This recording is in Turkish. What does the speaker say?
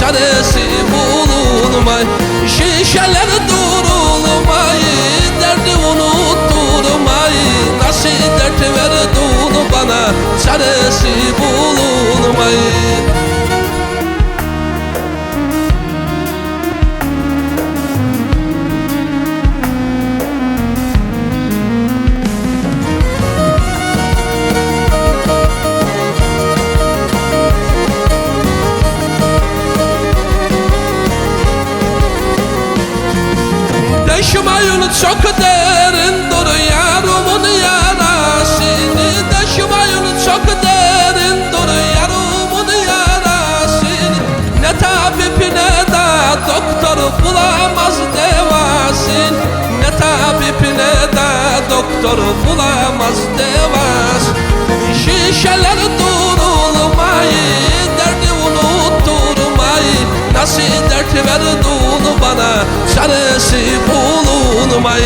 çaresi bulunmay. Şişeler durulmay, derdi unutturmay. Nasıl dert verdin bana, çaresi bulunmay. Deşmayın çok derindir yarımın yarasını. Deşmayın çok derindir yarımın yarasını. Ne tabip ne de doktor bulamaz devasını. Ne tabip ne de doktor bulamaz devasını. Şişeler durulmayı, derdi unutturmayı. Nasıl dert verdin bana, çaresi bulunmay.